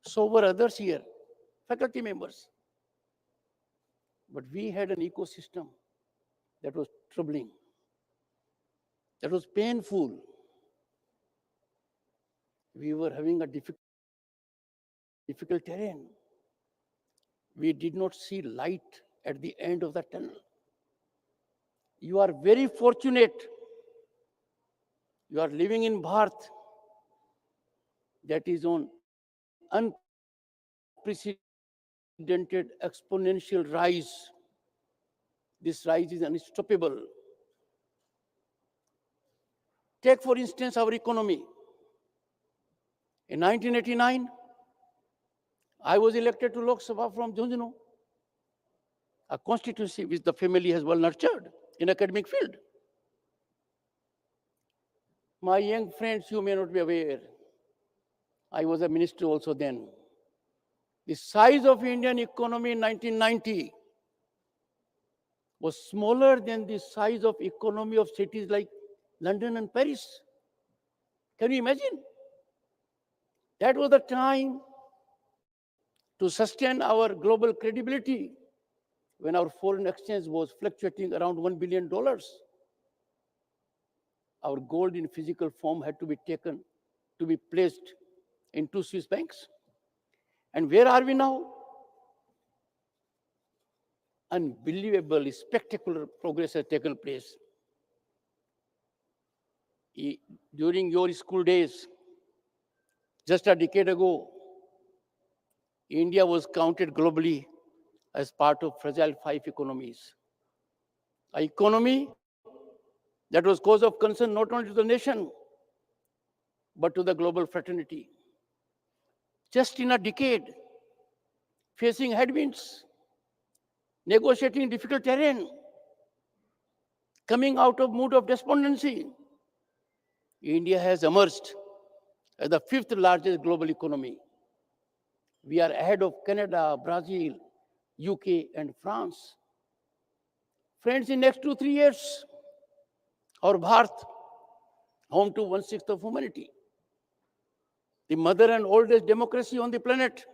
So were others here, faculty members. But we had an ecosystem that was troubling, that was painful. We were having a difficult terrain. We did not see light at the end of the tunnel. You are very fortunate. You are living in Bharat that is on unprecedented exponential rise. This rise is unstoppable. Take, for instance, our economy. In 1989, I was elected to Lok Sabha from Jhunjhunu, a constituency which the family has well nurtured in academic field. My young friends, you may not be aware, I was a minister also then. The size of Indian economy in 1990 was smaller than the size of economy of cities like London and Paris. Can you imagine? That was the time to sustain our global credibility when our foreign exchange was fluctuating around $1 billion. Our gold in physical form had to be taken, to be placed in 2 Swiss banks. And where are we now? Unbelievable, spectacular progress has taken place. During your school days, just a decade ago, India was counted globally as part of fragile 5 economies. An economy that was cause of concern not only to the nation, but to the global fraternity. Just in a decade, facing headwinds, negotiating difficult terrain, coming out of mood of despondency, India has emerged as the 5th largest global economy. We are ahead of Canada, Brazil, UK, and France. Friends, in next 2-3 years, our Bharat, home to 1/6 of humanity, the mother and oldest democracy on the planet,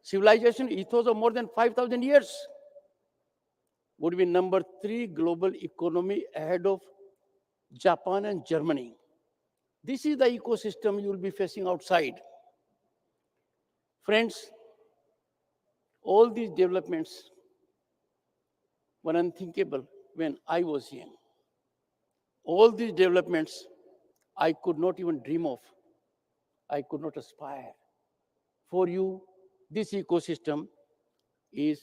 civilization ethos of more than 5,000 years, would be number 3 global economy ahead of Japan and Germany. This is the ecosystem you will be facing outside. Friends, all these developments were unthinkable when I was young. All these developments I could not even dream of. I could not aspire. For you, this ecosystem is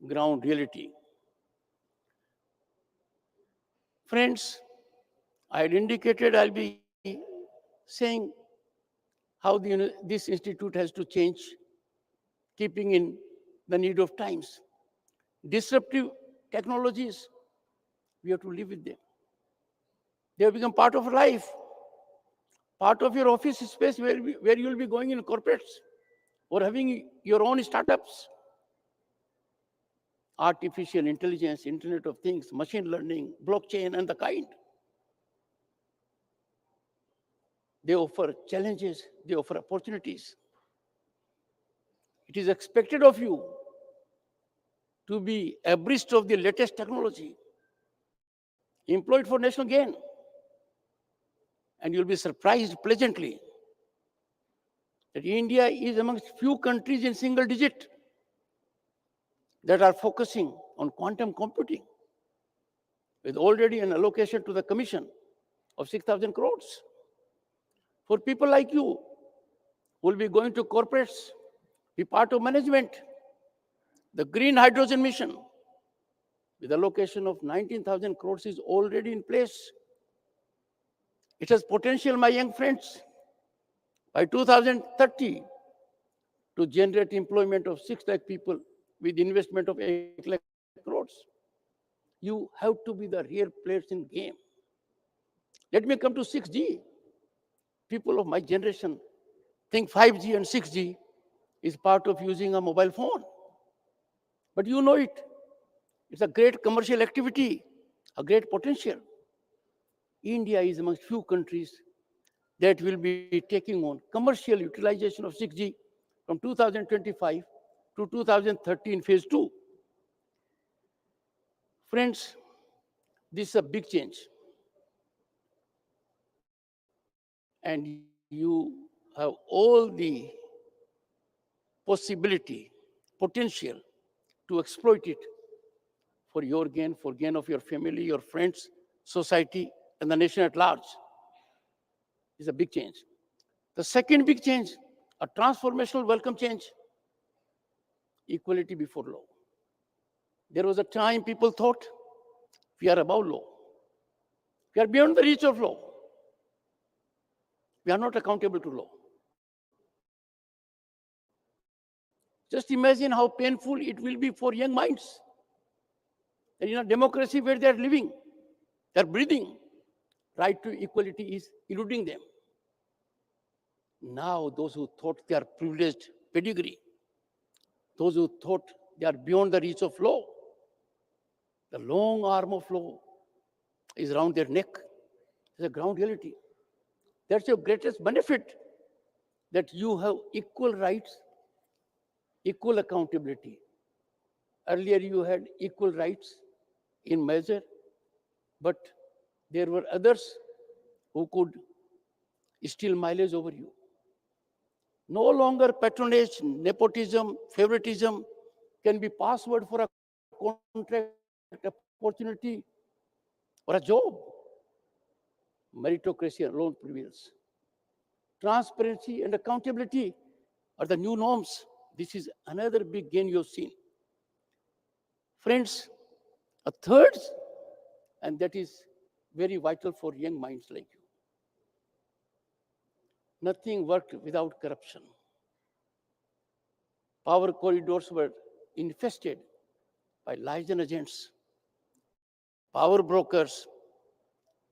ground reality. Friends, I had indicated I'll be saying how this institute has to change, keeping in the need of times. Disruptive technologies, we have to live with them. They have become part of life, part of your office space where you will be going in corporates or having your own startups. Artificial intelligence, Internet of Things, machine learning, blockchain, and the kind. They offer challenges, they offer opportunities. It is expected of you to be abreast of the latest technology, employed for national gain. And you'll be surprised pleasantly that India is amongst few countries in single digit that are focusing on quantum computing, with already an allocation to the Commission of 6,000 crores. For people like you who will be going to corporates, be part of management, the green hydrogen mission with allocation of 19,000 crores is already in place. It has potential, my young friends, by 2030 to generate employment of 6 lakh people with investment of 8 lakh crores. You have to be the real players in game. Let me come to 6G. People of my generation think 5G and 6G is part of using a mobile phone. But you know it. It's a great commercial activity, a great potential. India is among few countries that will be taking on commercial utilization of 6G from 2025 to 2030 phase 2. Friends, this is a big change. And you have all the possibility, potential to exploit it for your gain, for gain of your family, your friends, society, and the nation at large. It's a big change. The second big change, a transformational welcome change, equality before law. There was a time people thought we are above law. We are beyond the reach of law. We are not accountable to law. Just imagine how painful it will be for young minds. And in a democracy where they are living, they are breathing, right to equality is eluding them. Now, those who thought they are privileged pedigree, those who thought they are beyond the reach of law, the long arm of law is around their neck. It's a ground reality. That's your greatest benefit, that you have equal rights, equal accountability. Earlier, you had equal rights in measure, but there were others who could steal mileage over you. No longer patronage, nepotism, favoritism can be password for a contract opportunity or a job. Meritocracy alone prevails. Transparency and accountability are the new norms. This is another big gain you've seen. Friends, a third, and that is very vital for young minds like you. Nothing worked without corruption. Power corridors were infested by liaison agents, power brokers.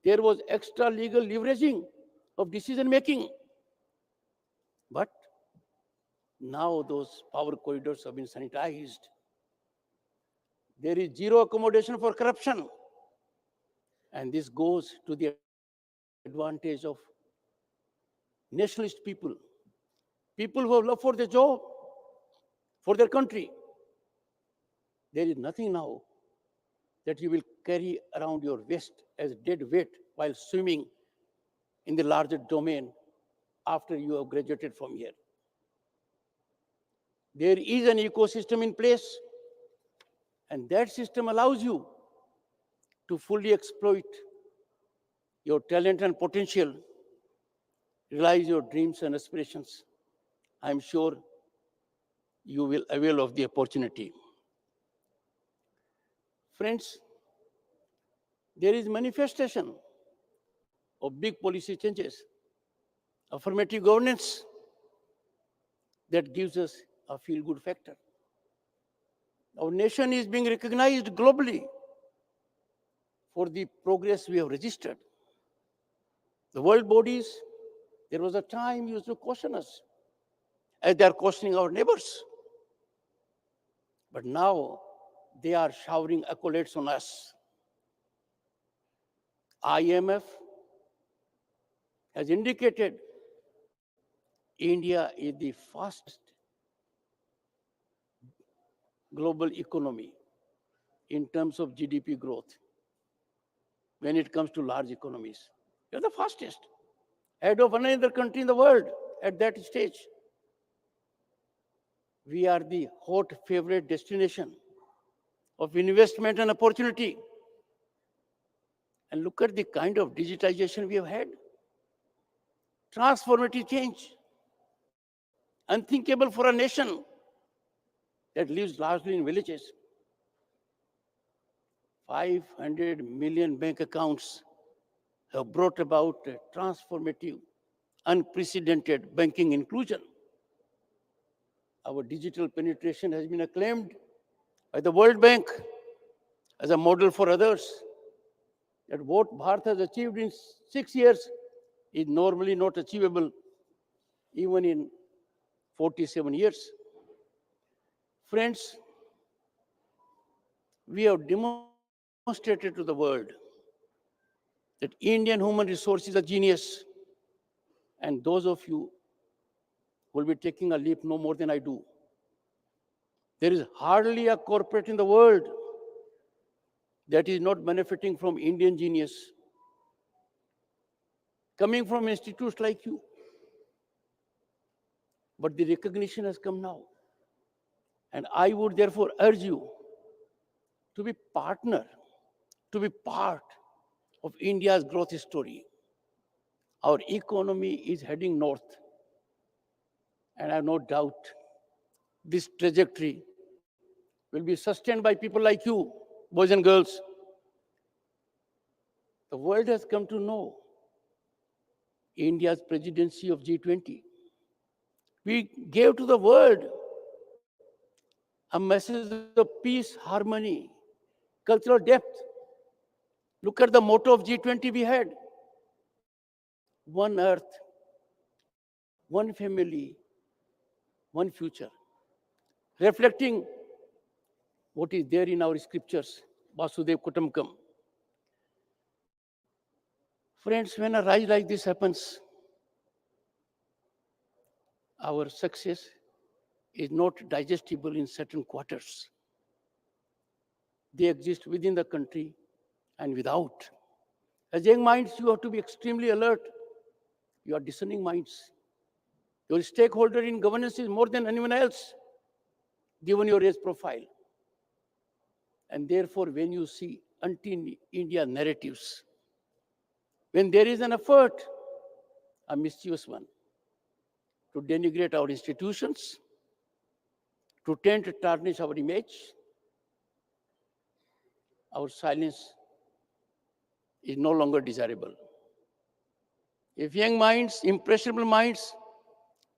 There was extra legal leveraging of decision making. But now those power corridors have been sanitized. There is zero accommodation for corruption. And this goes to the advantage of nationalist people, people who have love for their job, for their country. There is nothing now that you will carry around your waist as dead weight while swimming in the larger domain after you have graduated from here. There is an ecosystem in place, and that system allows you to fully exploit your talent and potential, realize your dreams and aspirations. I'm sure you will avail of the opportunity. Friends, there is manifestation of big policy changes, affirmative governance that gives us a feel-good factor. Our nation is being recognized globally for the progress we have registered. The world bodies, there was a time used to caution us, as they are cautioning our neighbors. But now they are showering accolades on us. IMF has indicated India is the fastest global economy in terms of GDP growth when it comes to large economies. We are the fastest, ahead of another country in the world at that stage. We are the hot favorite destination of investment and opportunity. And look at the kind of digitization we have had. Transformative change, unthinkable for a nation that lives largely in villages. 500 million bank accounts have brought about transformative, unprecedented banking inclusion. Our digital penetration has been acclaimed by the World Bank as a model for others. That what Bharat has achieved in 6 years is normally not achievable even in 47 years. Friends, we have demonstrated to the world that Indian human resource is a genius. And those of you will be taking a leap no more than I do. There is hardly a corporate in the world that is not benefiting from Indian genius coming from institutes like you. But the recognition has come now. And I would therefore urge you to be partner, to be part of India's growth story. Our economy is heading north. And I have no doubt this trajectory will be sustained by people like you, boys and girls. The world has come to know India's presidency of G20. We gave to the world a message of peace, harmony, cultural depth. Look at the motto of G20 we had: one earth, one family, one future. Reflecting what is there in our scriptures, Vasudev Kutumbakam. Friends, when a rise like this happens, our success is not digestible in certain quarters. They exist within the country and without. As young minds, you have to be extremely alert. You are discerning minds. Your stakeholder in governance is more than anyone else, given your age profile. And therefore, when you see anti-India narratives, when there is an effort, a mischievous one, to denigrate our institutions, to tend to tarnish our image, our silence is no longer desirable. If young minds, impressionable minds,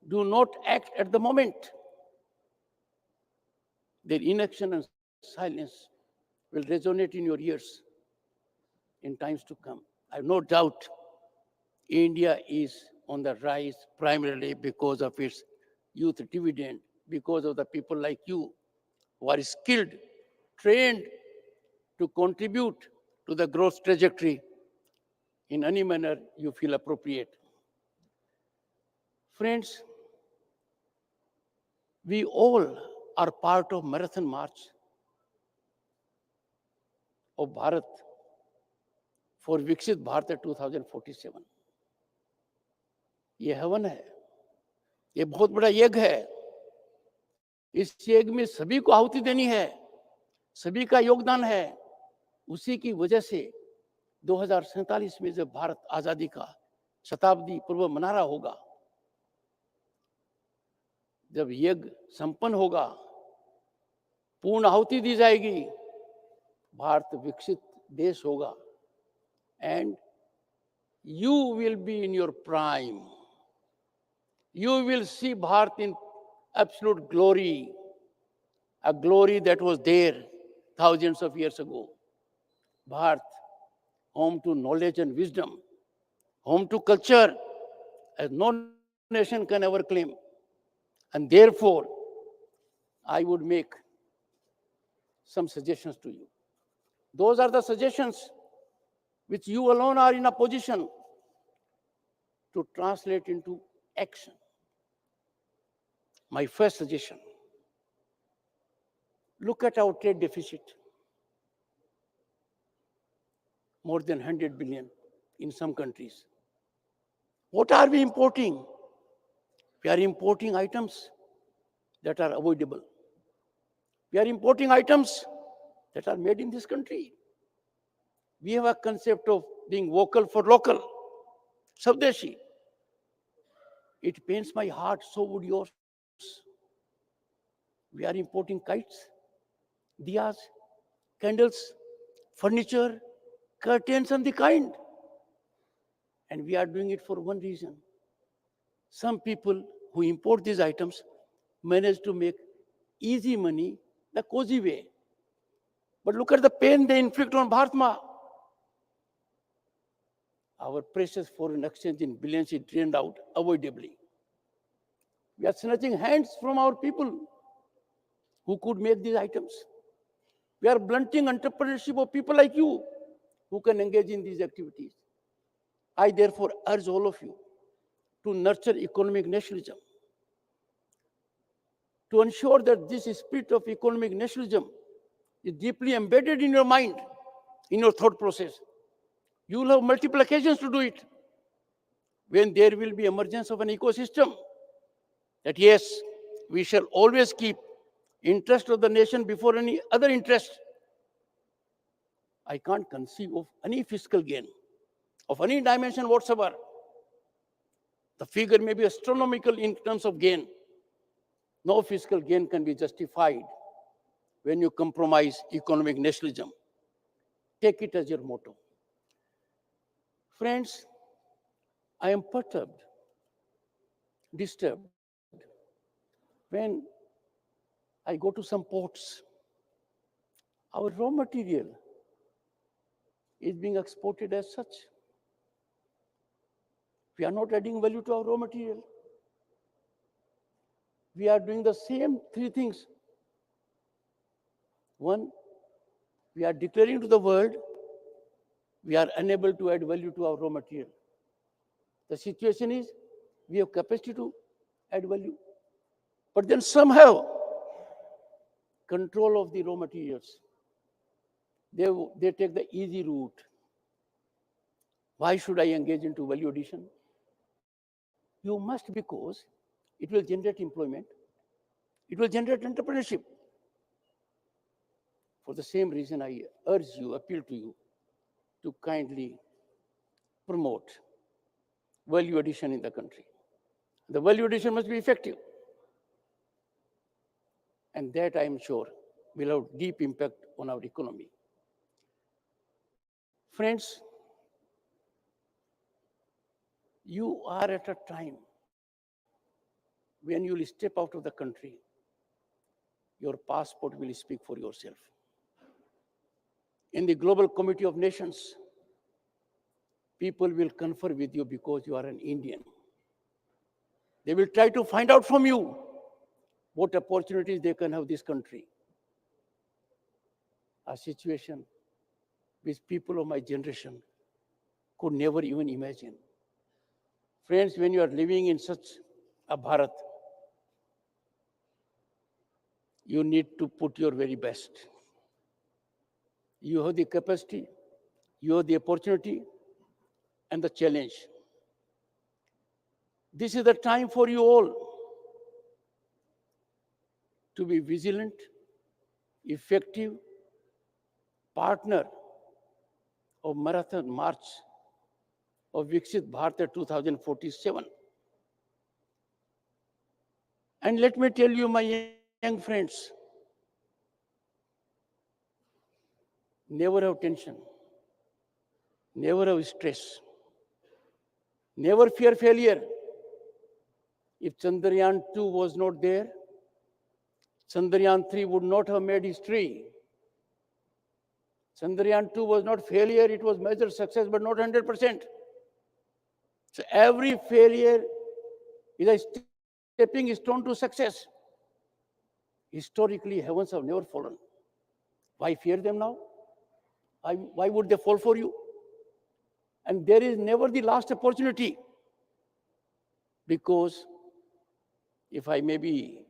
do not act at the moment, their inaction and silence will resonate in your ears in times to come. I have no doubt India is on the rise primarily because of its youth dividend, because of the people like you who are skilled, trained to contribute to the growth trajectory in any manner you feel appropriate. Friends, we all are part of marathon march of Bharat for Viksit Bharat 2047. ये हवन है, ये बहुत बड़ा यज्ञ है. इस यज्ञ में सभी को आहुति देनी है, सभी का योगदान है. उसी की वजह से 2047 में जब भारत आजादी का शताब्दी पूर्व मना रहा होगा, जब यज्ञ संपन्न होगा, पूर्ण आहुति दी जाएगी, भारत विकसित देश होगा. And you will be in your prime. You will see Bharat in absolute glory, a glory that was there thousands of years ago. Bharat, home to knowledge and wisdom, home to culture, as no nation can ever claim. And therefore, I would make some suggestions to you. Those are the suggestions which you alone are in a position to translate into action. My first suggestion: look at our trade deficit, more than 100 billion in some countries. What are we importing? We are importing items that are avoidable. We are importing items that are made in this country. We have a concept of being vocal for local, Swadeshi. It pains my heart, so would yours. We are importing kites, diyas, candles, furniture, curtains, and the kind. And we are doing it for one reason. Some people who import these items manage to make easy money the cozy way. But look at the pain they inflict on Bharat Ma. Our precious foreign exchange in billions is drained out avoidably. We are snatching hands from our people who could make these items. We are blunting entrepreneurship of people like you who can engage in these activities. I therefore urge all of you to nurture economic nationalism, to ensure that this spirit of economic nationalism is deeply embedded in your mind, in your thought process. You will have multiple occasions to do it when there will be emergence of an ecosystem that yes, we shall always keep interest of the nation before any other interest. I can't conceive of any fiscal gain of any dimension whatsoever. The figure may be astronomical in terms of gain. No fiscal gain can be justified when you compromise economic nationalism. Take it as your motto. Friends, I am perturbed, disturbed when I go to some ports. Our raw material is being exported as such. We are not adding value to our raw material. We are doing the same three things. One, we are declaring to the world we are unable to add value to our raw material. The situation is we have capacity to add value. But then somehow, control of the raw materials, they take the easy route. Why should I engage into value addition? You must, because it will generate employment. It will generate entrepreneurship. For the same reason, I urge you, appeal to you, to kindly promote value addition in the country. The value addition must be effective. And that, I am sure, will have deep impact on our economy. Friends, you are at a time when you will step out of the country, your passport will speak for yourself. In the global community of nations, people will confer with you because you are an Indian. They will try to find out from you what opportunities they can have this country. A situation which people of my generation could never even imagine. Friends, when you are living in such a Bharat, you need to put your very best. You have the capacity, you have the opportunity, and the challenge. This is the time for you all to be vigilant, effective partner of Marathon March of Viksit Bharat 2047. And let me tell you, my young friends, never have tension, never have stress, never fear failure. If Chandrayaan 2 was not there, Chandrayaan 3 would not have made history. Chandrayaan 2 was not failure, it was major success, but not 100%. So every failure is a stepping stone to success. Historically, heavens have never fallen. Why fear them now? Why would they fall for you? And there is never the last opportunity. Because if I may be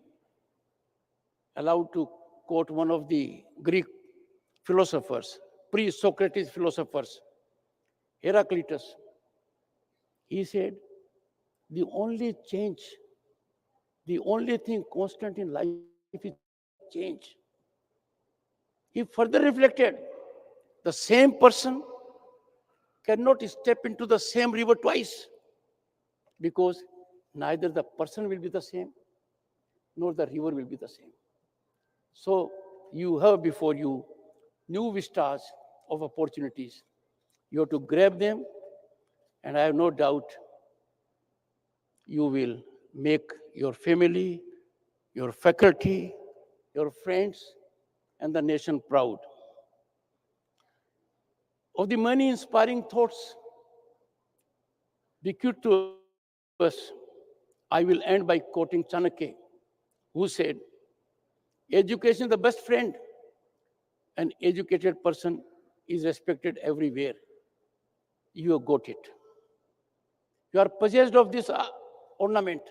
allowed to quote one of the Greek philosophers, pre-Socrates philosophers, Heraclitus, he said, the only change, the only thing constant in life is change. He further reflected, the same person cannot step into the same river twice, because neither the person will be the same, nor the river will be the same. So you have before you new vistas of opportunities. You have to grab them, and I have no doubt you will make your family, your faculty, your friends, and the nation proud. Of the many inspiring thoughts bequeathed to us, I will end by quoting Chanakya, who said, education is the best friend. An educated person is respected everywhere. You have got it. You are possessed of this ornament.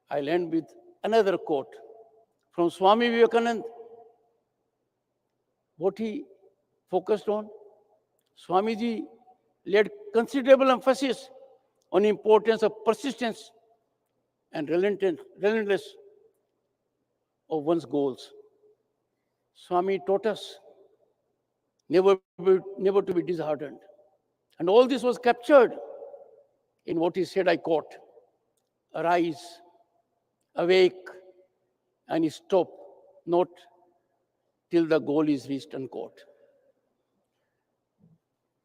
I'll end with another quote from Swami Vivekananda. What he focused on? Swamiji laid considerable emphasis on the importance of persistence and relentless of one's goals. Swami taught us never to be disheartened. And all this was captured in what he said, I quote, arise, awake, and stop, not till the goal is reached, unquote.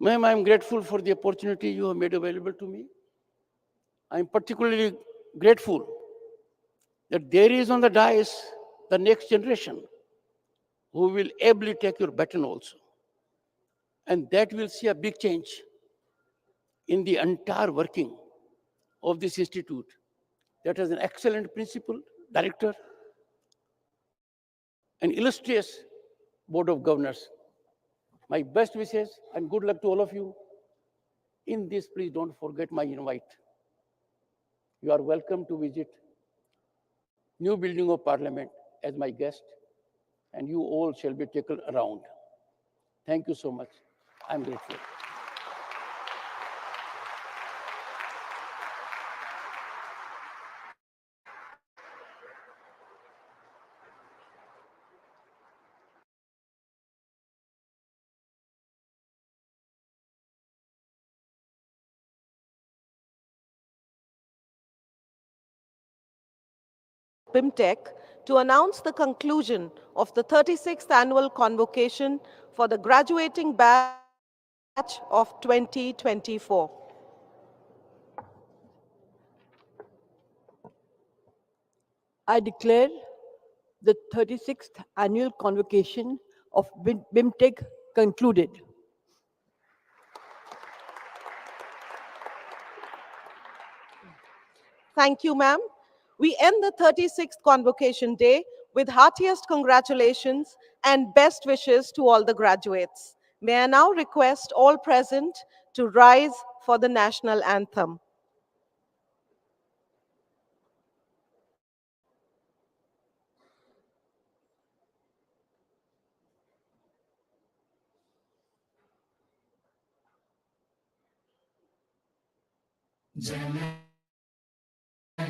Ma'am, I'm grateful for the opportunity you have made available to me. I'm particularly grateful that there is on the dais the next generation who will ably take your baton also. And that will see a big change in the entire working of this institute. That has an excellent principal, director, an illustrious board of governors. My best wishes and good luck to all of you. In this, please don't forget my invite. You are welcome to visit new building of Parliament as my guest, and you all shall be taken around. Thank you so much. I'm grateful. BIMTECH to announce the conclusion of the 36th annual convocation for the graduating batch of 2024. I declare the 36th annual convocation of BIMTECH concluded. Thank you, ma'am. We end the 36th Convocation Day with heartiest congratulations and best wishes to all the graduates. May I now request all present to rise for the national anthem.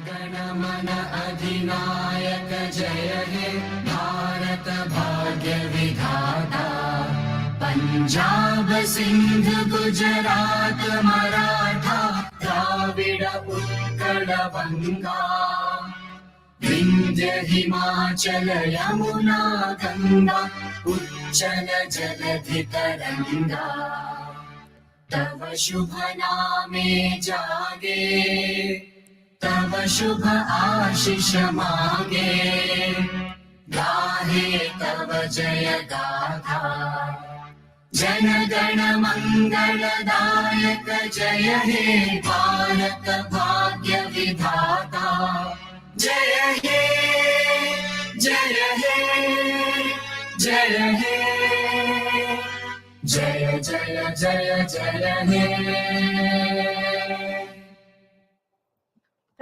गणमन अधिनायक जय हे भारत भाग्य विधाता पंजाब सिंध गुजरात मराठा द्राविड उत्कल बंगा विंध्य हिमाचल यमुना गंगा उच्चल जलधि तरंगा तव शुभ नामे जागे तव शुभ आशीष मागे गाहे तव जय गाथा जन गण मंगलदायक जय हे भारत भाग्य विधाता जय हे जय हे जय हे जय जय जय जय हे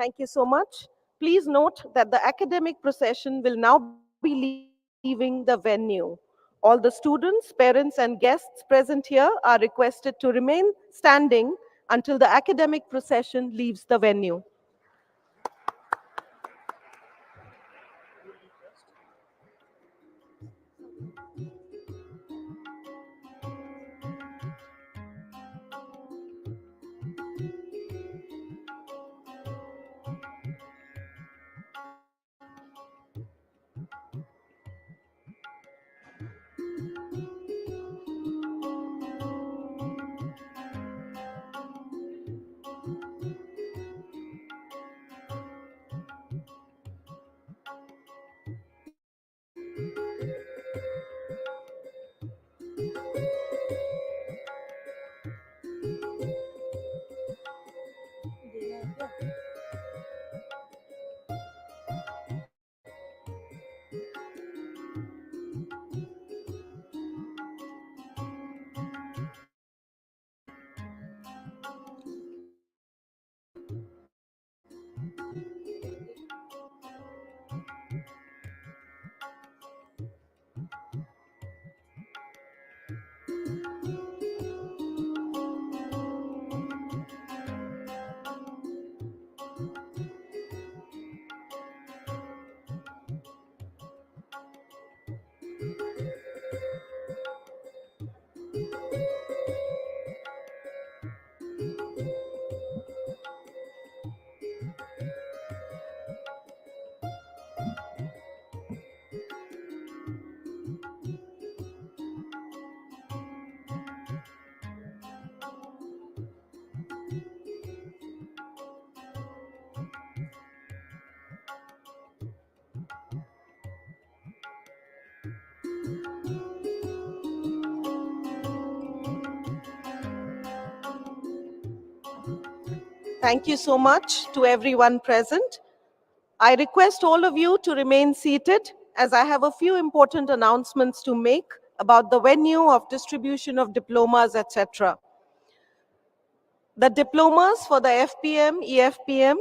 Thank you so much. Please note that the academic procession will now be leaving the venue. All the students, parents, and guests present here are requested to remain standing until the academic procession leaves the venue. Thank you so much to everyone present. I request all of you to remain seated as I have a few important announcements to make about the venue of distribution of diplomas, etc. The diplomas for the FPM, EFPM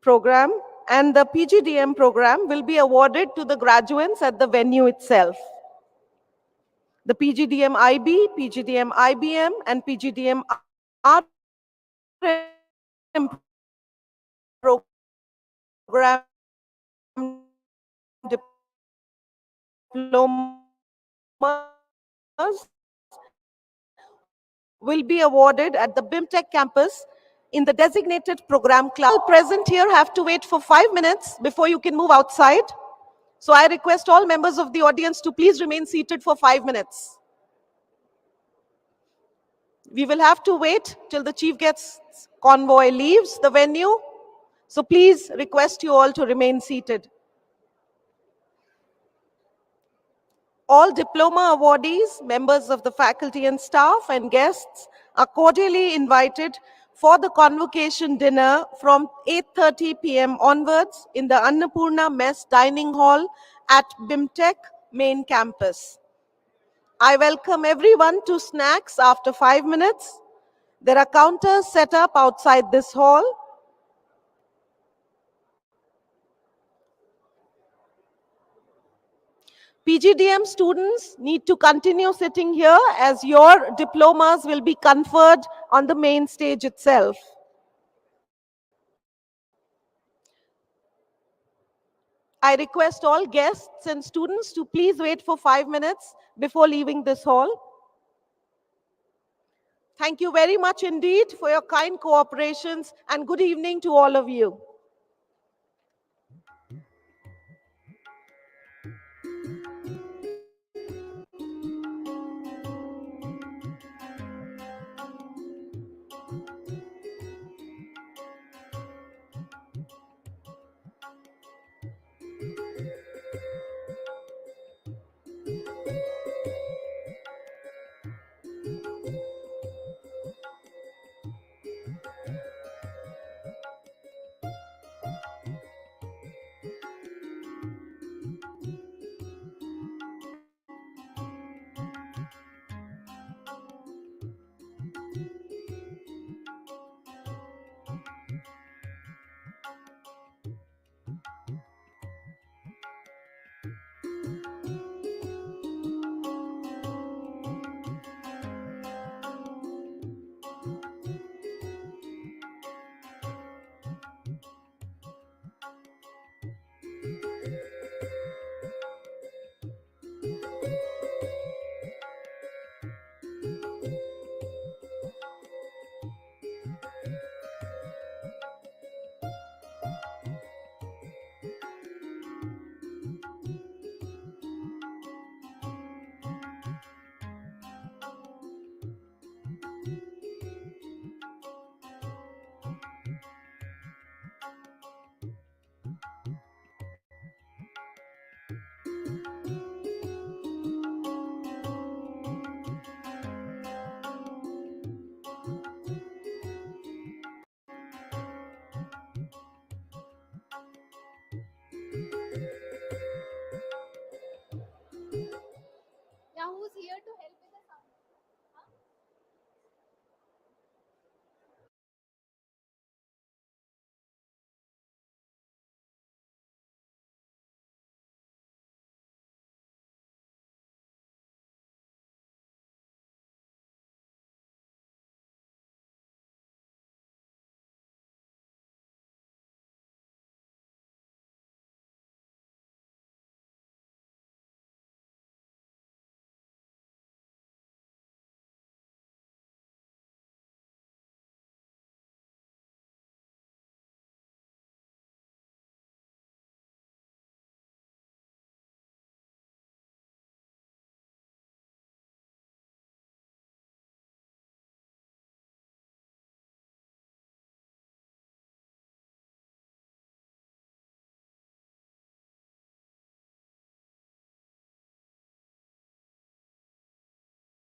program and the PGDM program will be awarded to the graduates at the venue itself. The PGDM IB, PGDM IBM, and PGDM RM program diplomas will be awarded at the BIMTECH campus in the designated program class. All present here have to wait for 5 minutes before you can move outside. So I request all members of the audience to please remain seated for 5 minutes. We will have to wait till the chief guest convoy leaves the venue. So please request you all to remain seated. All diploma awardees, members of the faculty and staff, and guests are cordially invited for the convocation dinner from 8:30 p.m. onwards in the Annapurna Mess Dining Hall at BIMTECH main campus. I welcome everyone to snacks after 5 minutes. There are counters set up outside this hall. PGDM students need to continue sitting here as your diplomas will be conferred on the main stage itself. I request all guests and students to please wait for 5 minutes before leaving this hall. Thank you very much indeed for your kind cooperations and good evening to all of you.